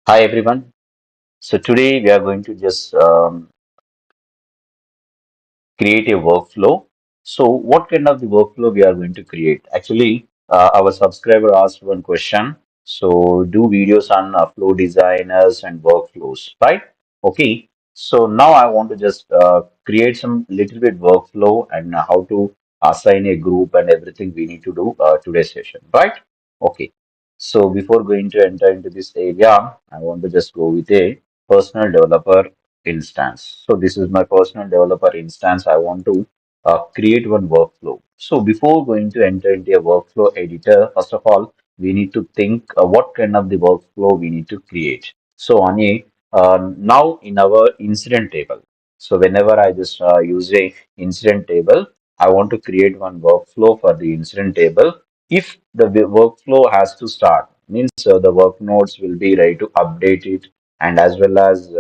Hi everyone. So today we are going to just create a workflow. So what kind of the workflow we are going to create? Actually, our subscriber asked one question. So do videos on flow designers and workflows, right? Okay. So now I want to just create some little bit workflow and how to assign a group and everything we need to do today's session, right? Okay. So before going to enter into this area, I want to just go with a personal developer instance. So this is my personal developer instance. I want to create one workflow. So before going to enter into a workflow editor, first of all, we need to think what kind of the workflow we need to create. So on a now in our incident table. So whenever I just use a incident table, I want to create one workflow for the incident table. If the workflow has to start, means the work nodes will be ready to update it, and as well as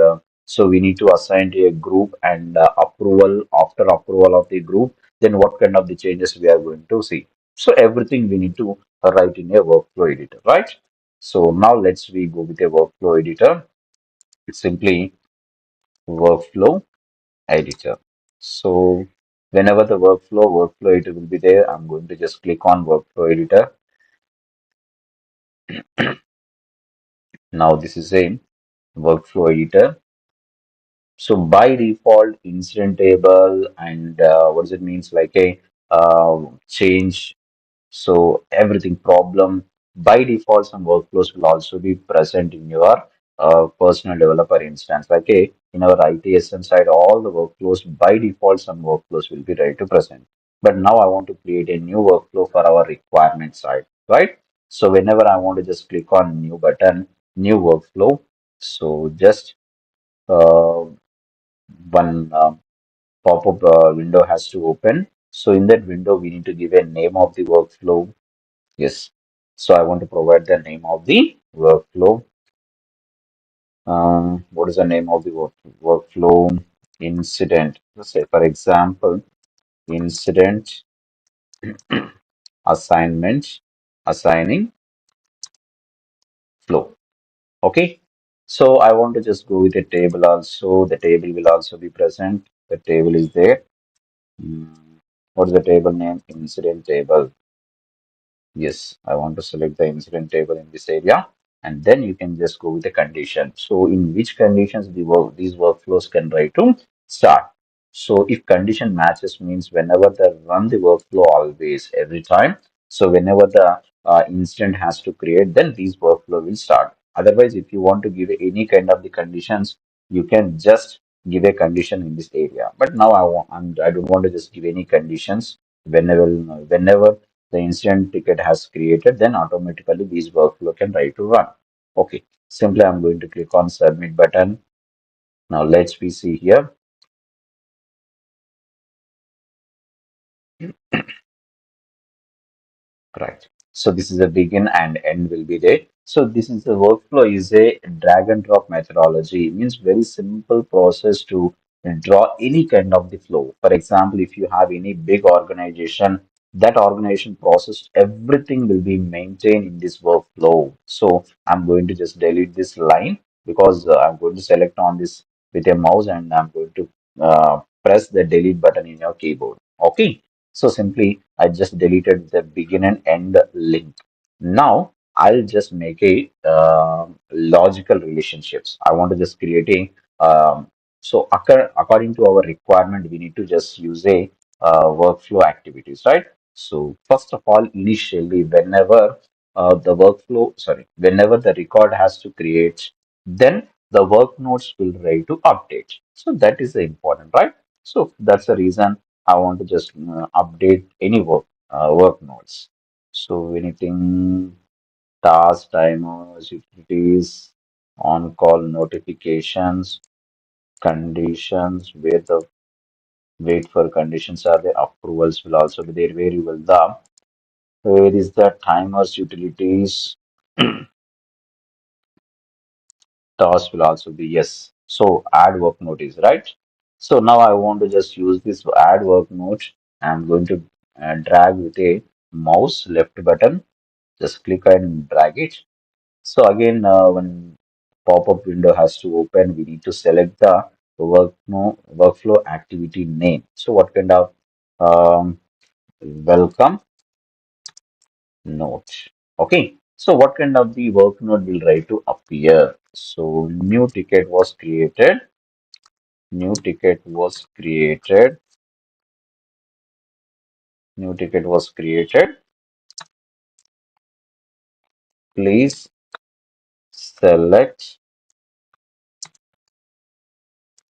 so we need to assign to a group and approval after approval of the group, then what kind of the changes we are going to see. So everything we need to write in a workflow editor, right? So now let's we go with a workflow editor. It's simply workflow editor. So whenever the workflow editor will be there, I'm going to just click on workflow editor. Now this is a workflow editor. So by default, incident table and what does it means like a change. So everything problem by default, some workflows will also be present in your personal developer instance. Like in our ITSM side, all the workflows by default, some workflows will be ready to present. But now I want to create a new workflow for our requirement side, right? So whenever I want to just click on new button, new workflow. So just uh, one pop-up window has to open. So in that window, we need to give a name of the workflow. Yes. So I want to provide the name of the workflow. What is the name of the workflow? Incident. Let's say, for example, incident assignment, assigning flow. Okay. So I want to just go with a table also. The table will also be present. The table is there. What is the table name? Incident table. Yes, I want to select the incident table in this area, and then you can just go with the condition. So in which conditions these workflows can try to start. So if condition matches means whenever they run the workflow always every time. So whenever the incident has to create, then these workflow will start. Otherwise, if you want to give any kind of the conditions, you can just give a condition in this area. But now I don't want to just give any conditions whenever the incident ticket has created, then automatically these workflow can try to run. Okay, simply I'm going to click on submit button. Now let's we see here. Correct. So this is a begin and end will be there. So this is the workflow is a drag and drop methodology. It means very simple process to draw any kind of the flow. For example, if you have any big organization, that organization process, everything will be maintained in this workflow. So I'm going to just delete this line because I'm going to select on this with a mouse and I'm going to press the delete button in your keyboard. Okay. So simply I just deleted the begin and end link. Now I'll just make a logical relationships. I want to just create a according to our requirement, we need to just use a workflow activities, right? So first of all, initially, whenever the record has to create, then the work nodes will ready to update. So that is the important, right? So that's the reason I want to just update any work nodes. So anything task timers, utilities, on-call notifications, conditions, where the wait for conditions are the approvals will also be there. Where you will the where is the timers utilities task will also be yes. So add work notice, right? So now I want to just use this add work note. I'm going to drag with a mouse left button. Just click and drag it. So again, when pop-up window has to open. We need to select the workflow activity name. So what kind of um, welcome note? Okay. So what kind of the work note will try to appear? So new ticket was created. New ticket was created. New ticket was created. Please select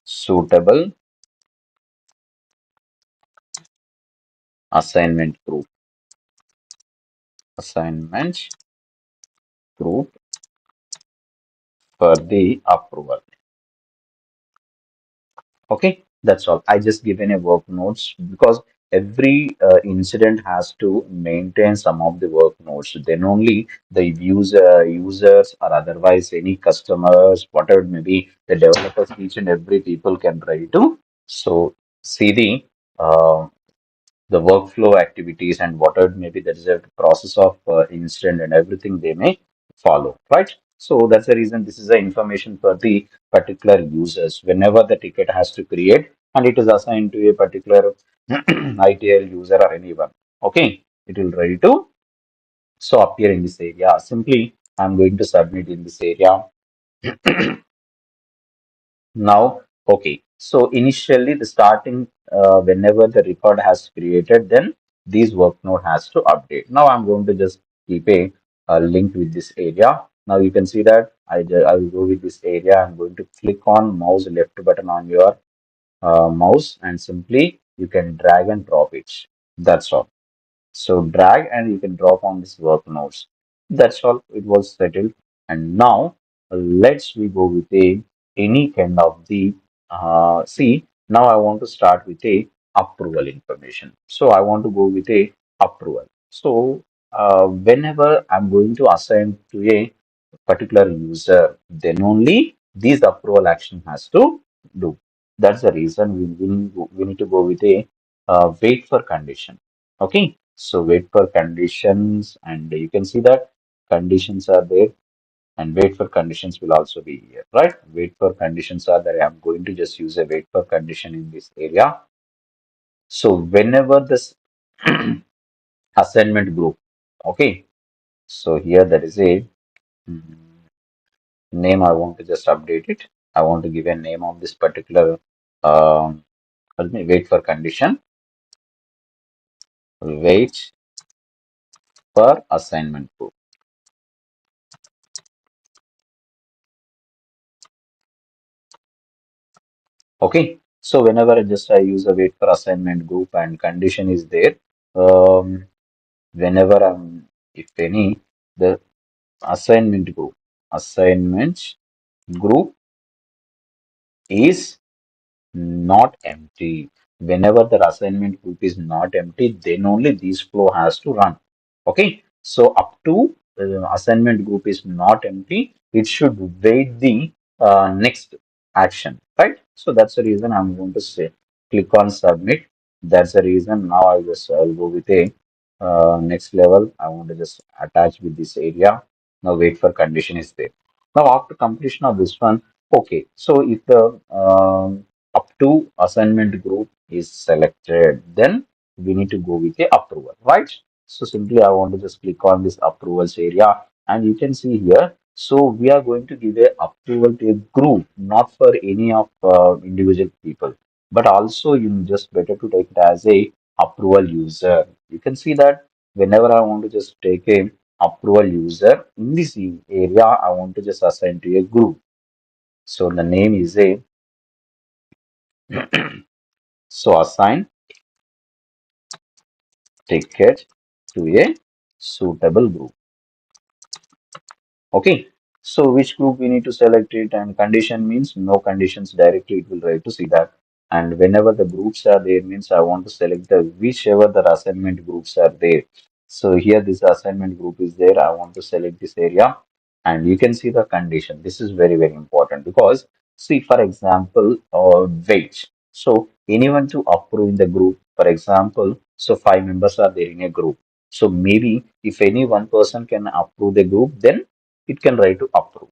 suitable assignment group. Assignment group for the approval. Okay, that's all. I just given a work notes because every incident has to maintain some of the work notes. Then only the users or otherwise any customers, whatever it may be, the developers, each and every people can try to. So see uh, the workflow activities and whatever maybe there is a process of incident and everything they may follow, right? So that's the reason this is the information for the particular users. Whenever the ticket has to create and it is assigned to a particular ITL user or anyone, okay, it will ready to so appear in this area. Simply, I'm going to submit in this area. Now, okay. So initially, the starting whenever the record has created, then this work node has to update. Now I'm going to just keep a link with this area. Now you can see that I will go with this area. I'm going to click on mouse left button on your mouse and simply you can drag and drop it. That's all. So drag and you can drop on this work nodes. That's all. It was settled. And now let's we go with a any kind of the see now I want to start with a approval information. So I want to go with a approval. So whenever I'm going to assign to a particular user, then only this approval action has to do. That's the reason we need to go with a wait for condition. Okay, so wait for conditions, and you can see that conditions are there, and wait for conditions will also be here, right? Wait for conditions are there. I'm going to just use a wait for condition in this area. So whenever this assignment group, okay, so here there is a mm, name. I want to just update it. I want to give a name of this particular let me wait for condition. Wait for assignment group. Okay, so whenever I use a wait for assignment group and condition is there, um, whenever if any, the assignment group is not empty. Whenever the assignment group is not empty, then only this flow has to run. Okay, so up to assignment group is not empty, it should wait the next action, right? So that's the reason I'm going to say click on submit. That's the reason now I'll go with a next level. I want to just attach with this area. Now wait for condition is there. Now after completion of this one, okay. So if the up to assignment group is selected, then we need to go with the approval, right? So simply I want to just click on this approvals area and you can see here. So we are going to give a approval to a group, not for any of individual people, but also you just better to take it as a approval user. You can see that whenever I want to just take a approval user in this area, I want to just assign to a group. So the name is a so assign ticket to a suitable group. Okay. So which group we need to select it, and condition means no conditions directly it will try to see that. And whenever the groups are there means I want to select the whichever the assignment groups are there. So here this assignment group is there. I want to select this area and you can see the condition. This is very, very important because see, for example, wage. So anyone to approve in the group, for example, so 5 members are there in a group. So maybe if any one person can approve the group, then it can write to approve.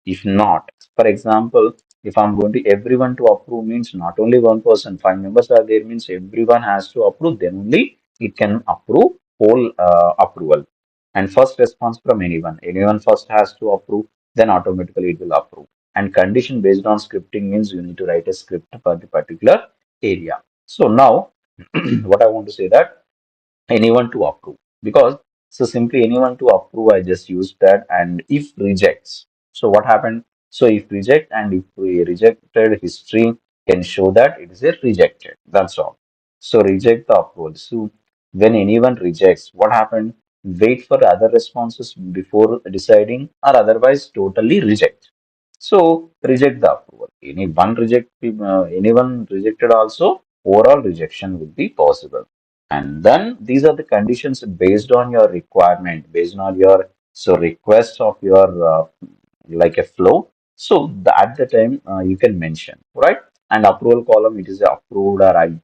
If not, for example, if I'm going to everyone to approve means not only one person, five members are there means everyone has to approve, then only it can approve whole approval. And first response from anyone. Anyone first has to approve, then automatically it will approve. And condition based on scripting means you need to write a script for the particular area. So now what I want to say that anyone to approve because so simply anyone to approve I just used that and if rejects so what happened so if reject and if we rejected history can show that it is a rejected, that's all. So reject the approval. So when anyone rejects what happened, wait for other responses before deciding or otherwise totally reject. So reject the approval. Anyone rejected also overall rejection would be possible. And then these are the conditions based on your requirement, based on your so request of your like a flow. So at the time you can mention, right? And approval column, it is approved or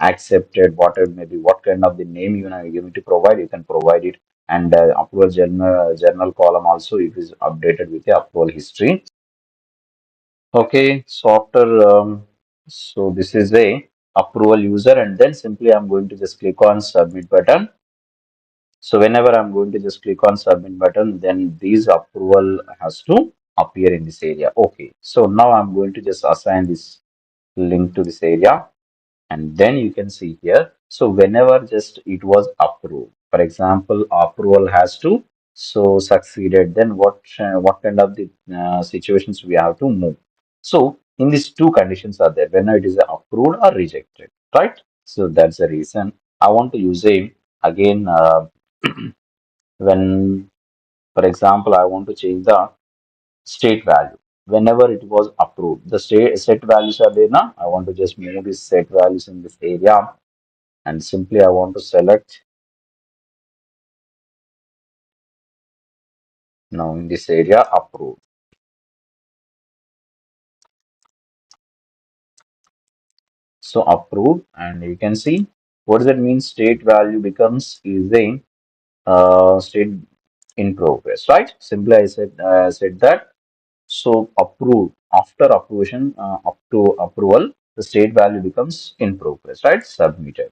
accepted, whatever maybe what kind of the name you need to provide, you can provide it. And approval journal column also it is updated with the approval history. Okay, so after so this is a approval user, and then simply I'm going to just click on submit button. So whenever I'm going to just click on submit button, then these approval has to appear in this area. Okay, so now I'm going to just assign this link to this area, and then you can see here. So whenever just it was approved, for example, approval has to so succeeded, then what kind of the situations we have to move. So in these two conditions are there, whether it is approved or rejected, right? So that's the reason I want to use a again when, for example, I want to change the state value. Whenever it was approved, the state set values are there now. I want to just move these set values in this area and simply I want to select now in this area approved. So approved, and you can see what does that mean? State value becomes is a state in progress, right? Simply I said that. So approved after approval up to approval, the state value becomes in progress, right? Submitted.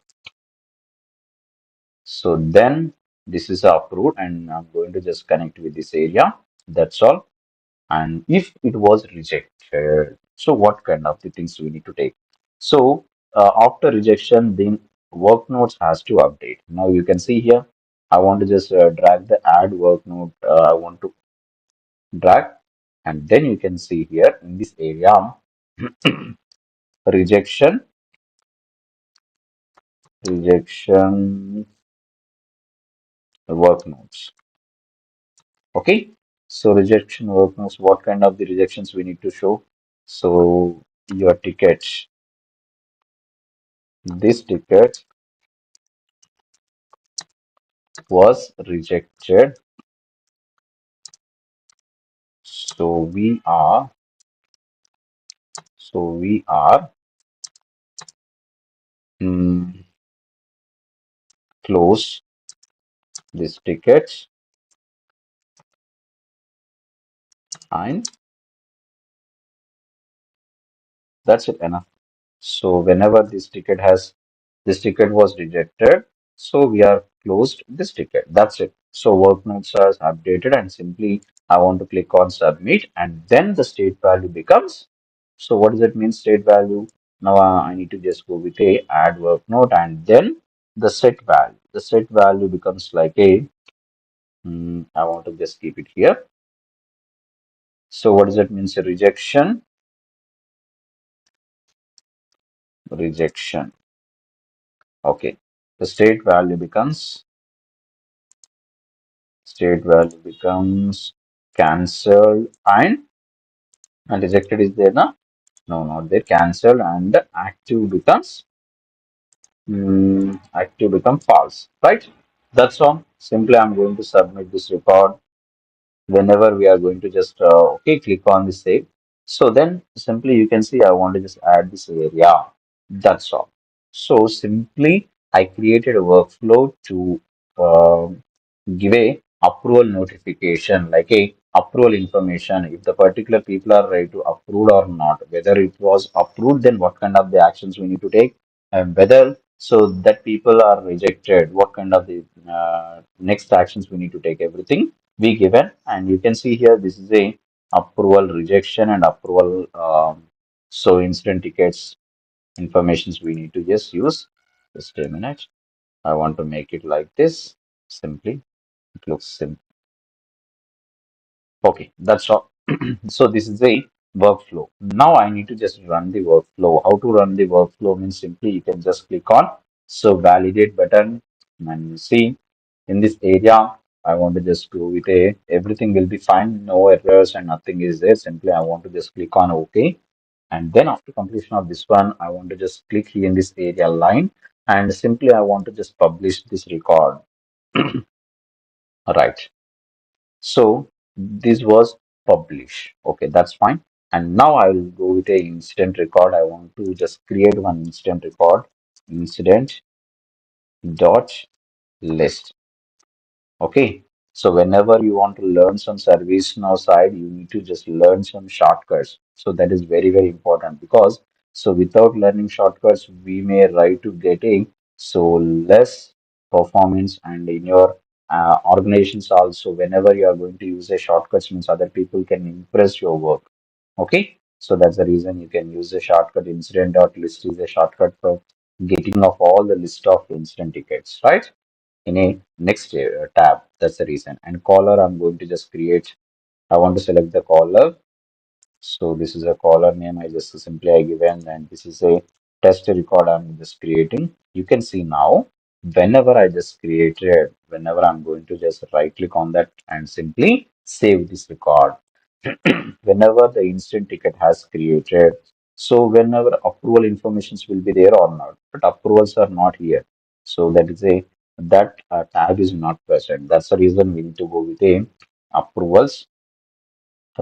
So then this is approved, and I'm going to just connect with this area. That's all. And if it was rejected, so what kind of the things we need to take? So after rejection, then work notes has to update. Now you can see here, I want to just drag the add work note. I want to drag, and then you can see here in this area, rejection, rejection work notes. Okay. So rejection work notes, what kind of the rejections we need to show? So your ticket, this ticket was rejected. So we are mm, close this ticket and that's it enough. So whenever this ticket was rejected, so we are closed this ticket. That's it. So work notes are updated and simply I want to click on submit and then the state value becomes. So what does it mean state value? Now I need to just go with a add work note and then the set value. The set value becomes like a I want to just keep it here. So what does it mean? So rejection. Okay. The state value becomes cancelled and rejected is there now? No, not there. Cancelled and the active become false, right? That's all. Simply I'm going to submit this record whenever we are going to just okay click on the save. So then simply you can see I want to just add this area. That's all. So simply I created a workflow to uh, give a approval notification like a approval information, if the particular people are right to approve or not, whether it was approved, then what kind of the actions we need to take, and whether so that people are rejected, what kind of the next actions we need to take, everything we given. And you can see here, this is a approval, rejection, and approval. So incident tickets informations we need to just use. Just a minute. I want to make it like this. Simply, it looks simple. Okay, that's all. So this is a workflow. Now I need to just run the workflow. How to run the workflow means simply you can just click on so validate button, and you see in this area I want to just go with a everything will be fine, no errors and nothing is there. Simply I want to just click on OK, and then after completion of this one I want to just click here in this area line, and simply I want to just publish this record. Right. So this was published. Okay, that's fine. And now I will go with a incident record. I want to just create one incident record. Incident dot list. Okay. So whenever you want to learn some ServiceNow side, you need to just learn some shortcuts. So that is very, very important, because so without learning shortcuts, we may try to get a so less performance, and in your organizations also, whenever you are going to use a shortcuts means other people can impress your work. Okay. So that's the reason you can use a shortcut. Incident.list is a shortcut for getting of all the list of incident tickets, right? In a next tab. That's the reason. And caller, I'm going to just create. I want to select the caller. So this is a caller name. I just simply I given, and this is a test record I'm just creating. You can see now, whenever I just created, whenever I'm going to just right click on that and simply save this record. Whenever the instant ticket has created, so whenever approval informations will be there or not, but approvals are not here. So that is a that tab is not present. That's the reason we need to go with a approvals,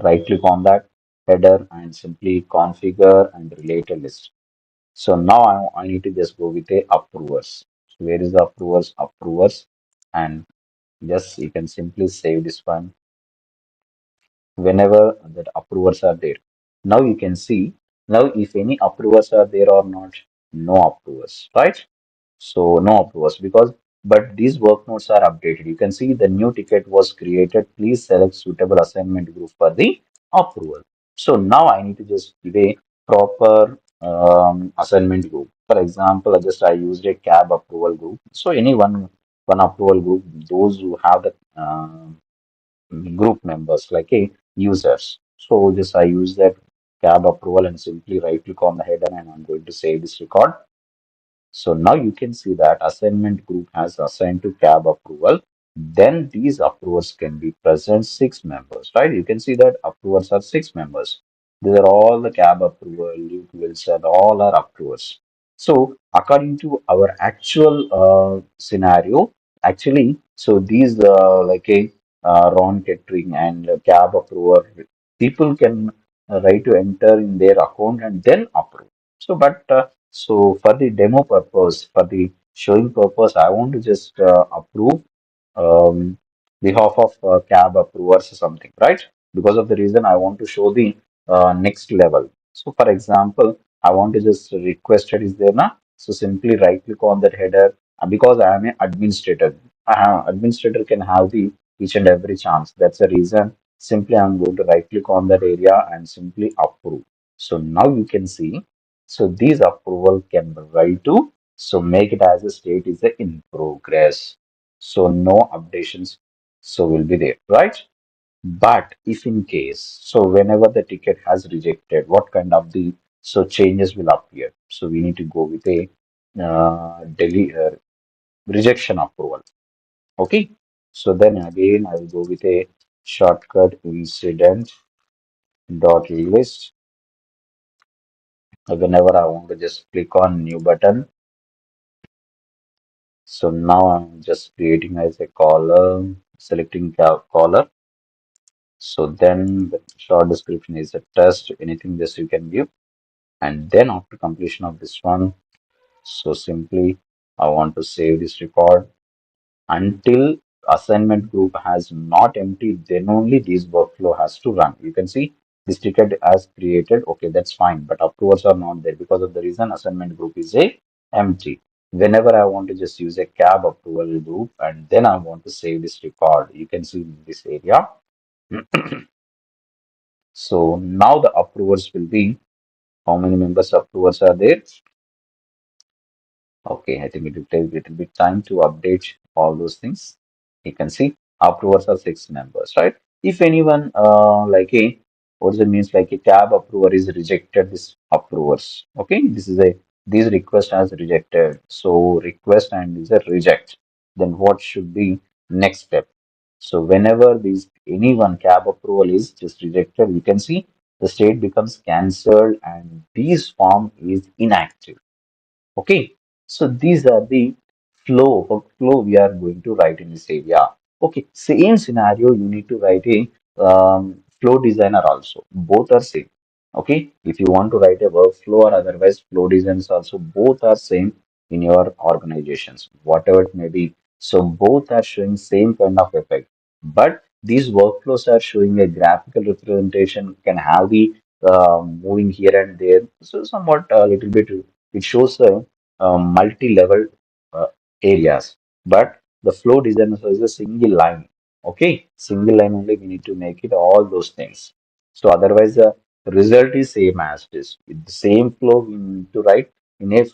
right click on that header and simply configure and relate a list. So now I need to just go with a approvers. So where is the approvers? Approvers, and yes, you can simply save this one whenever that approvers are there. Now you can see, now if any approvers are there or not, no approvers, right? So no approvers, because but these work notes are updated. You can see the new ticket was created. Please select suitable assignment group for the approval. So now I need to just give a proper assignment group. For example, I used a cab approval group. So any one approval group, those who have the group members like a users. So just I use that cab approval and simply right click on the header, and I'm going to save this record. So now you can see that assignment group has assigned to cab approval. Then these approvers can be present six members, right? You can see that approvers are six members. These are all the cab approval, Luke Wilson, all are approvers. So according to our actual scenario, actually, so these like a Ron Kettering and cab approver, people can right to enter in their account and then approve. So, but so for the demo purpose, for the showing purpose, I want to just approve um, behalf of cab approvers or something, right? Because of the reason I want to show the next level. So, for example, I want to just request it is there now. So simply right click on that header, because I am an administrator. Administrator can have the each and every chance. That's the reason. Simply I'm going to right click on that area and simply approve. So now you can see, so these approval can be right to so make it as a state is a in progress. So no updations so will be there, right? But if in case, so whenever the ticket has rejected, what kind of the so changes will appear? So we need to go with a rejection approval. Okay. So then again, I will go with a shortcut incident dot list. Whenever I want to just click on new button. So now I'm just creating as a caller, selecting caller. So then the short description is a test, anything just you can give. And then after completion of this one, so simply I want to save this record until assignment group has not empty, then only this workflow has to run. You can see this ticket as created. Okay, that's fine, but approvers are not there because of the reason assignment group is a empty. Whenever I want to just use a cab approval group and then I want to save this record, you can see in this area. So now the approvers will be how many members approvers are there? Okay, I think it will take a little bit time to update all those things. You can see approvers are 6 members, right? If anyone like a what does it means like a tab approver is rejected this approvers. Okay, this is a this request has rejected. So request and is a reject. Then what should be next step? So whenever these anyone cab approval is just rejected, you can see the state becomes cancelled and this form is inactive. Okay, so these are the flow we are going to write in this area. Okay, same scenario you need to write a flow designer also. Both are same. Okay, if you want to write a workflow or otherwise flow designs also both are same in your organizations, whatever it may be. So both are showing same kind of effect, but these workflows are showing a graphical representation can have the moving here and there. So somewhat a little bit it shows a multi-level uh, areas. But the flow design is a single line. Okay, single line only we need to make it all those things. So otherwise the result is same as this. With the same flow we need to write in a